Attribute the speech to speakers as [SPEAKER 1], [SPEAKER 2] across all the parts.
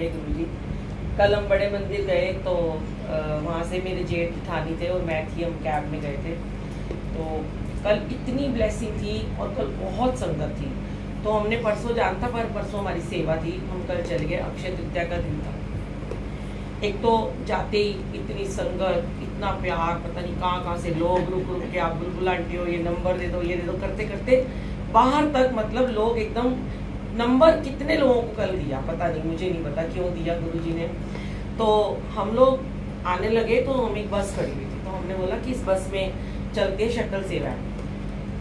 [SPEAKER 1] हे गुरुजी। कल हम बड़े मंदिर गए तो वहाँ से मेरे जेठ ठानी थे और मैं थी, हम कैब में गए थे। तो कल इतनी ब्लेसिंग थी और कल बहुत संगत थी। तो हमने परसों जाना था, पर परसों हमारी सेवा थी, हम कल चले गए। अक्षय तृतीया का दिन था। एक तो जाते ही इतनी संगत, इतना प्यार, पता नहीं कहाँ से लोग रुक रुक के, आप बुलबुल आंटी हो, ये नंबर दे दो, ये दे दो, करते करते बाहर तक, मतलब लोग एकदम, नंबर कितने लोगों को कल दिया पता नहीं, मुझे नहीं पता क्यों दिया गुरुजी ने। तो हम लोग आने लगे तो हम एक बस खड़ी हुई थी, तो हमने बोला कि इस बस में चलते शटल सेवा है।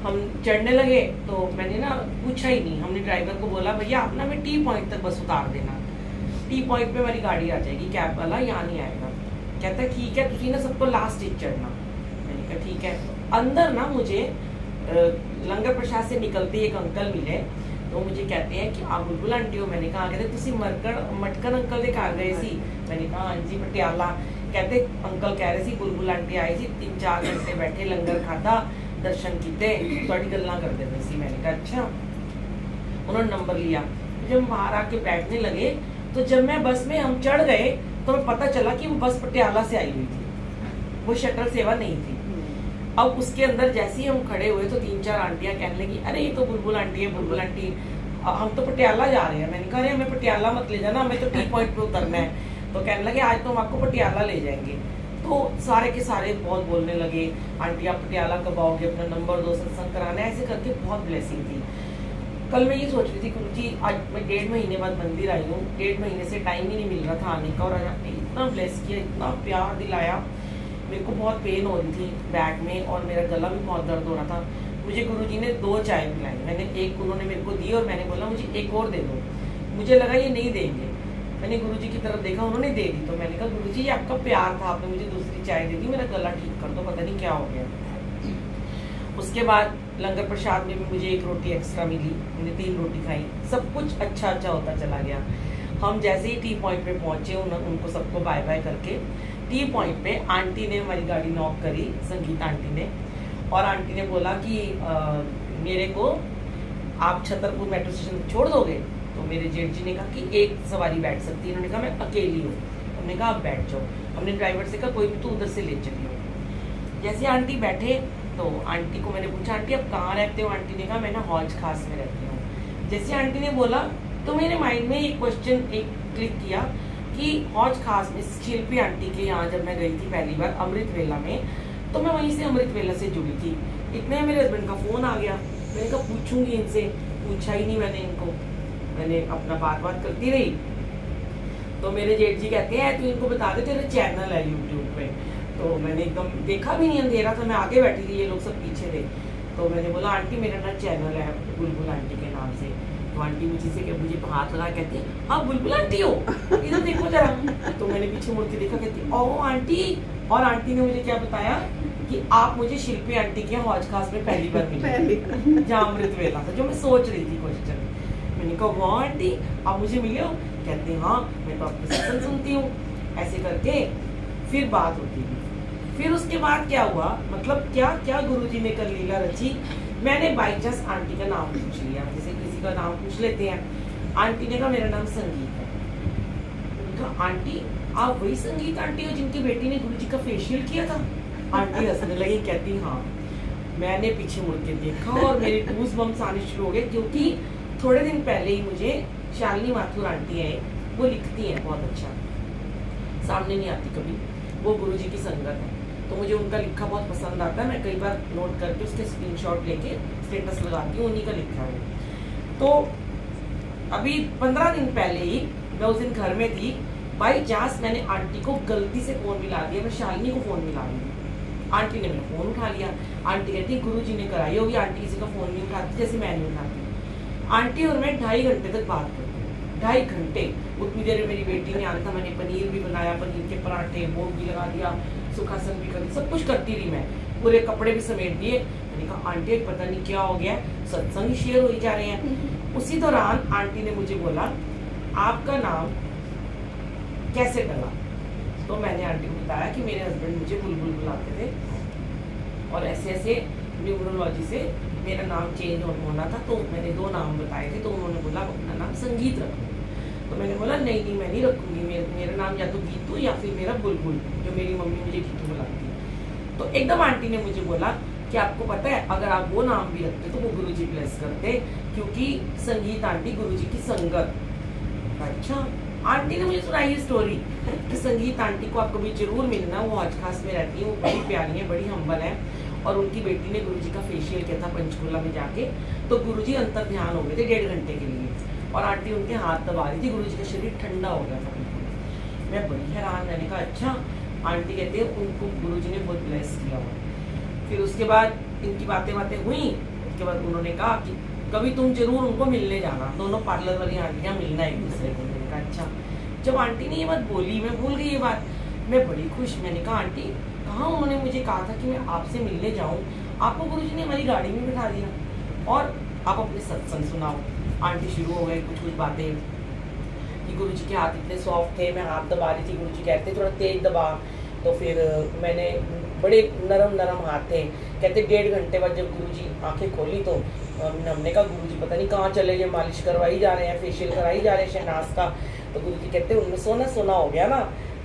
[SPEAKER 1] हम चढ़ने लगे तो मैंने ना पूछा ही नहीं, हमने ड्राइवर को बोला भैया आप ना हमें टी पॉइंट तक बस उतार देना, टी पॉइंट पे हमारी गाड़ी आ जाएगी, कैब वाला यहाँ नहीं आएगा। कहता है ठीक है, तुसी ना सबको लास्ट स्टेज चढ़ना। मैंने कहा ठीक है। अंदर ना मुझे लंगर प्रसाद से निकलते एक अंकल मिले, तो मुझे कहते हैं कि आप बुलबुल आंटी हो। मैंने कहा कहते तुसी मटकन अंकल दे घर गए सी। मैंने कहा हाँ जी पटियाला। कहते अंकल कह रहे सी बुलबुल आंटी आई सी, 3-4 घंटे बैठे, लंगर खाता, दर्शन किते, थोड़ी गल्लां करते पे सी। मैंने कहा अच्छा। उन्होंने नंबर लिया। जब बाहर आके बैठने लगे तो जब मैं बस में हम चढ़ गए तो मैं पता चला कि वो बस पटियाला से आई हुई थी, वो शटल सेवा नहीं थी। अब उसके अंदर जैसे ही हम खड़े हुए तो 3-4 आंटियां कहने लगी अरे ये तो बुलबुल आंटी है, बुलबुल आंटी हम तो पटियाला जा रहे हैं। मैंने कहा अरे हमें पटियाला मत ले जाना, हमें तो टी पॉइंट पे उतरना है। तो कहने लगे आज तो हम आपको पटियाला ले जाएंगे। तो सारे के सारे बहुत बोलने लगे आंटी आप पटियाला कब आओगे, अपना नंबर दो, सत्संग कराना है, ऐसे करके बहुत ब्लेसिंग थी। कल मैं ये सोच रही थी गुरुजी आज मैं 1.5 महीने बाद मंदिर आई हूँ, 1.5 महीने से टाइम ही नहीं मिल रहा था आने का, और आज आपने इतना ब्लेस किया, इतना प्यार दिलाया। मेरे को बहुत पेन हो रही थी बैक में और मेरा गला भी बहुत दर्द हो रहा था। मुझे गुरुजी ने 2 चाय पिलाई, मैंने एक उन्होंने मेरे को दी और मैंने बोला मुझे एक और दे दो। मुझे लगा ये नहीं देंगे, मैंने गुरुजी की तरफ देखा, उन्होंने दे दी। तो मैंने कहा गुरुजी ये आपका प्यार था, आपने मुझे दूसरी चाय दे दी, मेरा गला ठीक कर दो, पता नहीं क्या हो गया। उसके बाद लंगर प्रसाद में भी मुझे 1 रोटी एक्स्ट्रा मिली, मैंने 3 रोटी खाई, सब कुछ अच्छा होता चला गया। हम जैसे ही टी पॉइंट पे पहुंचे उनको सबको बाय बाय करके टी पॉइंट पे आंटी ने हमारी गाड़ी नॉक करी, संगीत आंटी ने, और आंटी ने बोला कि मेरे को आप छतरपुर मेट्रो स्टेशन छोड़ दोगे। तो मेरे जेठ जी ने कहा कि एक सवारी बैठ सकती है। उन्होंने कहा मैं अकेली हूँ। हमने कहा आप बैठ जाओ। हमने ड्राइवर से कहा कोई भी तो उधर से ले चलिए। जैसे आंटी बैठे तो आंटी को मैंने पूछा आंटी आप कहाँ रहते हो। आंटी ने कहा मैं ना हौज खास में रहती हूँ। जैसे आंटी ने बोला तो मेरे माइंड में एक क्वेश्चन क्लिक किया कि हौज खास में शिल्पी आंटी के यहाँ जब मैं गई थी पहली बार अमृत वेला में, तो मैं वहीं से अमृत वेला से जुड़ी थी। इतने मेरे हस्बैंड का फोन आ गया। मैंने कहा पूछूंगी इनसे, पूछा ही नहीं मैंने इनको, मैंने अपना बात करती रही। तो मेरे जेठ जी कहते हैं तू इनको बता दे तेरा चैनल है यूट्यूब पे। तो मैंने एकदम देखा भी नहीं, अंधेरा था, मैं आगे बैठी थी, ये लोग सब पीछे थे। तो मैंने बोला आंटी मेरा ना चैनल है बुलबुल आंटी के नाम से। तो आंटी मुझे से मुझे हाथ लगा कहती है हाँ बुलबुल आंटी हो, इधर देखो जरा। तो मैंने पीछे मुड़ के देखा, कहती ओ आंटी। और आंटी ने मुझे क्या बताया कि आप मुझे शिल्पी आंटी के हौज खास में पहली बार मिले, जहाँ अमृत वेला था, जो मैं सोच रही थी क्वेश्चन। मैंने कहा वाह आंटी आप मुझे मिले हो। कहते हैं हाँ मैं तो आपकी सत्संग सुनती हूँ। ऐसे करके फिर बात होती है। फिर उसके बाद क्या हुआ, मतलब क्या गुरुजी ने कल लीला रची। मैंने बाई चांस आंटी का नाम पूछ लिया, जैसे किसी का नाम पूछ लेते हैं। आंटी ने कहा मेरा नाम संगीत है। उनका आंटी आप वही संगीत आंटी हो जिनकी बेटी ने गुरुजी का फेशियल किया था। आंटी हंसने लगी, कहती हाँ। मैंने पीछे मुड़ के देखा और मेरे गूज़ बम्स आने शुरू हो गए, क्योंकि थोड़े दिन पहले ही मुझे शालिनी माथुर आंटी है, वो लिखती हैं बहुत अच्छा, सामने नहीं आती कभी, वो गुरुजी की संगत है। तो मुझे उनका लिखा बहुत पसंद आता है, मैं कई बार नोट करके उसके स्क्रीनशॉट लेके स्टेटस लगाती हूँ, उन्हीं का लिखा है। तो अभी 15 दिन पहले ही मैं उस दिन घर में थी, बाई चांस मैंने आंटी को गलती से फोन मिला दिया, मैं शालिनी को फोन मिला दी। आंटी ने मेरा फोन उठा लिया। आंटी कहती गुरुजी ने कराई होगी, आंटी किसी का फोन नहीं उठाती जैसे मैं नहीं उठाती। आंटी और मैं 2.5 घंटे तक बात करते, 2.5 घंटे। उतनी देर में मेरी बेटी ने आना था, मैंने पनीर भी बनाया, पनीर के पराठे, भोग भी लगा दिया, सुखासन भी कर दी, सब कुछ करती रही मैं, पूरे कपड़े भी समेट दिए। मैंने कहा आंटी पता नहीं क्या हो गया, सत्संग शेयर हो ही जा रहे हैं। उसी दौरान आंटी ने मुझे बोला आपका नाम कैसे डला। तो मैंने आंटी को बताया कि मेरे हस्बैंड मुझे बुलबुल बुलाते थे और ऐसे ऐसे न्यूमरोलॉजी से मेरा नाम चेंज होना था, तो मैंने 2 नाम बताए थे। तो उन्होंने बोला अपना नाम संगीत रखो। तो मैंने बोला नहीं नहीं, मैं नहीं रखूँगी, मेरा नाम या तो गीतू या फिर मेरा बुलबुल, जो मेरी मम्मी मुझे गीतू बुलाती है। तो एकदम आंटी ने मुझे बोला कि आपको पता है अगर आप वो नाम भी रखते तो वो गुरुजी ब्लेस करते, क्योंकि संगीत आंटी गुरुजी की संगत। अच्छा, आंटी ने मुझे सुनाई ये स्टोरी कि संगीत आंटी को आप कभी जरूर मिलना, वो हौज खास में रहती है, वो बड़ी प्यारी है, बड़ी हम्बल है। और उनकी बेटी ने गुरुजी का फेशियल किया था पंचकूला में जाके, तो गुरुजी अंतर ध्यान हो गए थे 1.5 घंटे के लिए, और आंटी उनके हाथ दबा रही थी, गुरुजी का शरीर ठंडा हो गया था बिल्कुल। मैं बड़ी हैरान, मैंने कहा अच्छा। आंटी कहते हैं उनको गुरुजी ने बहुत ब्लेस किया हुआ। फिर उसके बाद इनकी बातें हुई, उसके बाद उन्होंने कहा कि कभी तुम जरूर उनको मिलने जाना, दोनों पार्लर वाली आंटियां मिलना एक दूसरे को। मैंने कहा अच्छा। जब आंटी ने ये बात बोली, मैं भूल गई ये बात, मैं बड़ी खुश। मैंने कहा आंटी कहाँ, उन्होंने मुझे कहा था कि मैं आपसे मिलने जाऊँ, आपको गुरुजी ने हमारी गाड़ी में बिठा दिया और आप अपने सत्संग सुनाओ। आंटी शुरू हो गए कुछ बातें कि गुरुजी के हाथ इतने सॉफ्ट थे, मैं हाथ दबा रही थी, गुरुजी कहते थोड़ा तेज दबा, तो फिर मैंने बड़े नरम हाथ थे। कहते 1.5 घंटे बाद जब गुरुजी आंखें खोली तो हमने कहा गुरुजी पता नहीं कहाँ चले गए, मालिश करवाई जा रहे हैं, फेशियल कराई जा रहे हैं शहनाज का। तो गुरुजी कहते उनमें सोना हो गया ना,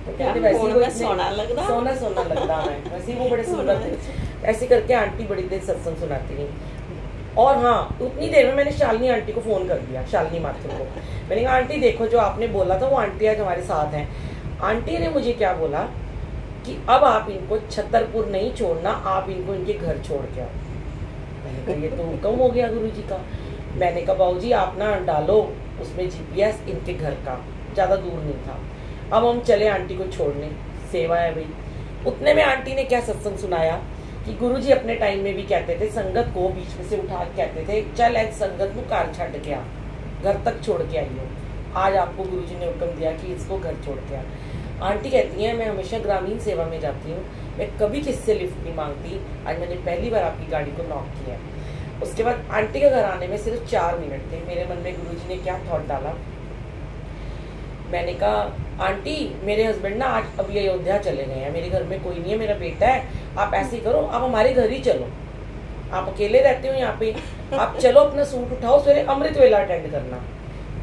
[SPEAKER 1] तो कहते वैसे सोना लग रहा है, वैसे वो बड़े सुंदर थे। ऐसे करके आंटी बड़ी देर सत्संग सुनाती रही। और हाँ, उतनी देर में मैंने शालिनी आंटी को फोन कर दिया, शालिनी माथुर को। मैंने कहा आंटी देखो जो आपने बोला था वो आंटी आज हमारे साथ हैं। आंटी ने मुझे क्या बोला कि अब आप इनको छतरपुर नहीं छोड़ना, आप इनको इनके घर छोड़ के आओ। मैंने कहा ये तो हुक्म हो गया गुरुजी का। मैंने कहा बाबूजी आप ना डालो उसमें GPS इनके घर का, ज़्यादा दूर नहीं था। अब हम चले आंटी को छोड़ने, सेवा है भाई। उतने में आंटी ने क्या सत्संग सुनाया कि गुरुजी अपने टाइम में भी कहते थे संगत को बीच में से उठा के कहते थे चल ऐसे संगत को कार छड़ के आ, घर तक छोड़ के आई हो। आज आपको गुरुजी ने हुक्म दिया कि इसको घर छोड़ के आ। आंटी कहती हैं मैं हमेशा ग्रामीण सेवा में जाती हूँ, मैं कभी किससे लिफ्ट नहीं मांगती, आज मैंने पहली बार आपकी गाड़ी को नॉक किया। उसके बाद आंटी के घर आने में सिर्फ 4 मिनट थे। मेरे मन में गुरुजी ने क्या थॉट डाला, मैंने कहा आंटी मेरे हस्बैंड ना आज अभी अयोध्या चले गए हैं, मेरे घर में कोई नहीं है, मेरा बेटा है, आप ऐसे ही करो आप हमारे घर ही चलो, आप अकेले रहते हो यहाँ पे, आप चलो अपना सूट उठाओ, सवेरे अमृत वेला अटेंड करना।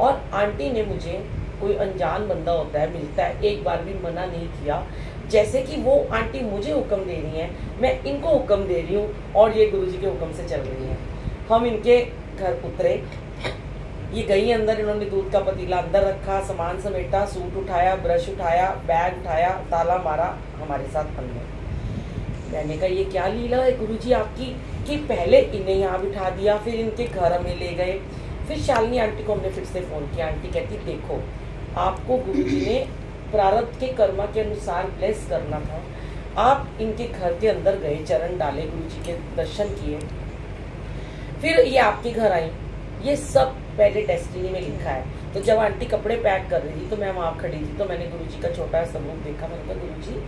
[SPEAKER 1] और आंटी ने मुझे, कोई अनजान बंदा होता है मिलता है, एक बार भी मना नहीं किया। जैसे कि वो आंटी मुझे हुक्म दे रही हैं, मैं इनको हुक्म दे रही हूँ और ये गुरुजी के हुक्म से चल रही हैं। हम इनके घर उतरे, ये गई अंदर, इन्होंने दूध का पतीला अंदर रखा, सामान समेटा, सूट उठाया, ब्रश उठाया, बैग उठाया, ताला मारा, हमारे साथ अंदर। मैंने कहा ये क्या लीला है गुरुजी आपकी कि पहले इन्हें यहाँ बिठा दिया, फिर इनके घर हमें ले गए। फिर शालिनी आंटी को हमने फिर से फोन किया। आंटी कहती देखो आपको गुरुजी ने प्रारब्ध के कर्मा के अनुसार ब्लेस करना था, आप इनके घर के अंदर गए, चरण डाले, गुरुजी के दर्शन किए, फिर ये आपके घर आई। ये सब पहले डेस्टिनी में लिखा है। तो जब आंटी कपड़े पैक कर रही थी तो मैं वहाँ खड़ी थी, तो मैंने गुरुजी का छोटा सा रूप देखा। मैंने कहा गुरुजी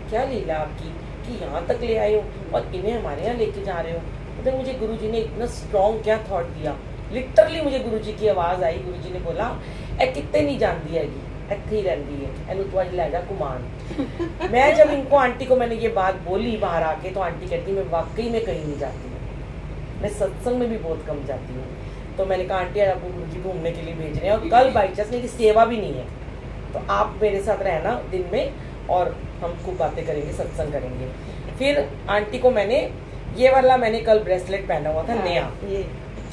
[SPEAKER 1] क्या लीला आपकी कि यहाँ तक ले आए हो और इन्हें हमारे यहाँ लेके जा रहे हो। तो मुझे गुरुजी ने इतना स्ट्रॉन्ग क्या थॉट दिया, लिटरली मुझे गुरुजी की आवाज़ आई। गुरुजी ने बोला ए कितने नहीं जानती हैगी, ਇੱਥੇ ही रहती है, एनु तो आज ले जा कुमान। मैं जब इनको आंटी को मैंने ये बात बोली बाहर आके, तो आंटी कहती मैं वाकई में कहीं नहीं जाती हूँ, मैं सत्संग में भी बहुत कम जाती हूँ। तो मैंने कहा आंटी आज आपको गुरुजी घूमने के लिए भेज रहे हैं और कल बाई चांस मेरी सेवा भी नहीं है, तो आप मेरे साथ रहना दिन में और हम खूब बातें करेंगे, सत्संग करेंगे। फिर आंटी को मैंने ये वाला मैंने कल ब्रेसलेट पहना हुआ था, नया,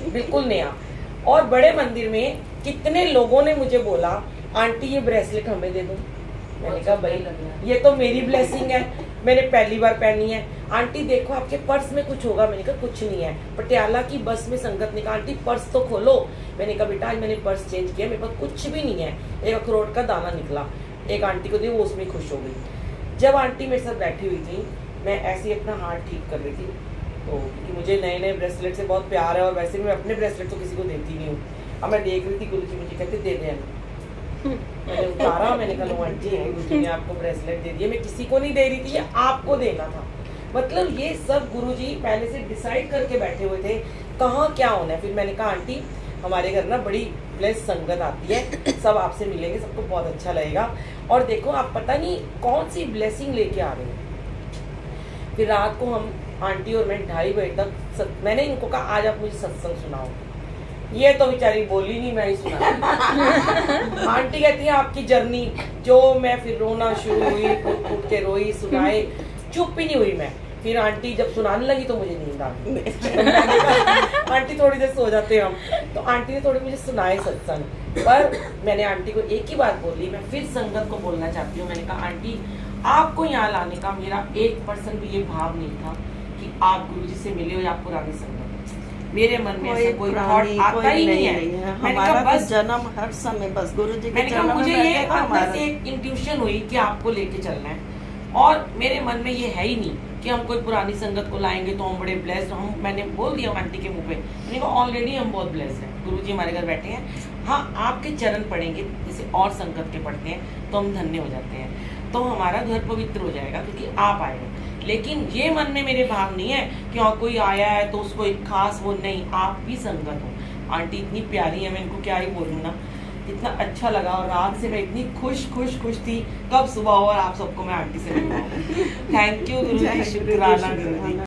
[SPEAKER 1] बिल्कुल नया। और बड़े मंदिर में कितने लोगों ने मुझे बोला आंटी ये ब्रेसलेट हमें दे दो। मैंने कहा भाई ये तो मेरी ब्लेसिंग है, मैंने पहली बार पहनी है। आंटी देखो आपके पर्स में कुछ होगा। मैंने कहा कुछ नहीं है। पटियाला की बस में संगत ने कहा आंटी पर्स तो खोलो। मैंने कहा बेटा आज मैंने पर्स चेंज किया, मेरे पास कुछ भी नहीं है। एक अखरोट का दाना निकला, एक आंटी को दी, वो उसमें खुश हो गई। जब आंटी मेरे साथ बैठी हुई थी, मैं ऐसे ही अपना हाथ ठीक कर रही थी, तो क्योंकि मुझे नए नए ब्रेसलेट से बहुत प्यार है और वैसे भी मैं अपने ब्रेसलेट तो किसी को देती नहीं हूँ। अब मैं देख रही थी, गुरुजी मुझे कहते दे दे। मैंने उतारा, मैंने कहा आंटी गुरुजी ने आपको ब्रेसलेट दे दिया, मैं किसी को नहीं दे रही थी, ये आपको देना था। मतलब ये सब गुरुजी पहले से डिसाइड करके बैठे हुए थे कहाँ क्या होना है। फिर मैंने कहा आंटी हमारे घर ना बड़ी ब्लेस संगत आती है, सब आपसे मिलेंगे, सबको बहुत अच्छा लगेगा। और देखो आप पता नहीं कौन सी ब्लेसिंग लेके आ रहे हैं। फिर रात को हम आंटी और मैं 2:30 बजे तक मैंने इनको कहा आज आप मुझे सत्संग सुनाओ। ये तो बेचारी बोली नहीं, मैं ही सुना। आंटी कहती है आपकी जर्नी, जो मैं फिर रोना शुरू हुई, उठ के रोई, सुनाए, चुप ही नहीं हुई मैं। फिर आंटी जब सुनाने लगी तो मुझे नींद आ गई। आंटी थोड़ी देर सो जाते हम, तो आंटी ने थोड़ी मुझे सुनाए सत्संग। पर मैंने आंटी को एक ही बात बोली, मैं फिर संगत को बोलना चाहती हूँ। मैंने कहा आंटी आपको यहाँ लाने का मेरा 1% भी ये भाव नहीं था कि आप गुरुजी से मिले हो या आप पुरानी संगत। मेरे मन में ऐसा कोई थॉट आता ही नहीं है।
[SPEAKER 2] हमारा बस जन्म हर समय बस गुरुजी के चरणों में
[SPEAKER 1] मुझे ये अंदर से एक इंट्यूशन हुई कि आपको लेके चलना है, और मेरे मन में ये है ही नहीं कि हम कोई पुरानी संगत को लाएंगे तो हम बड़े ब्लेस्ड हम। मैंने बोल दिया आंटी के मुंह पे, मैंने कहा ऑलरेडी हम बहुत ब्लेस्ड हैं, गुरुजी हमारे घर बैठे हैं। हाँ, आपके चरण पड़ेंगे जैसे और संगत के पढ़ते हैं तो हम धन्य हो जाते हैं, तो हमारा घर पवित्र हो जाएगा क्योंकि आप आएंगे। लेकिन ये मन में मेरे भाव नहीं है कि और कोई आया है तो उसको एक खास वो नहीं, आप भी संगत हो। आंटी इतनी प्यारी है, मैं इनको क्या ही बोलूँ ना, इतना अच्छा लगा। और रात से मैं इतनी खुश थी, कब सुबह हो और आप सबको मैं आंटी से मिलूँ। थैंक यू गुरुजी, शुक्राना गुरुजी।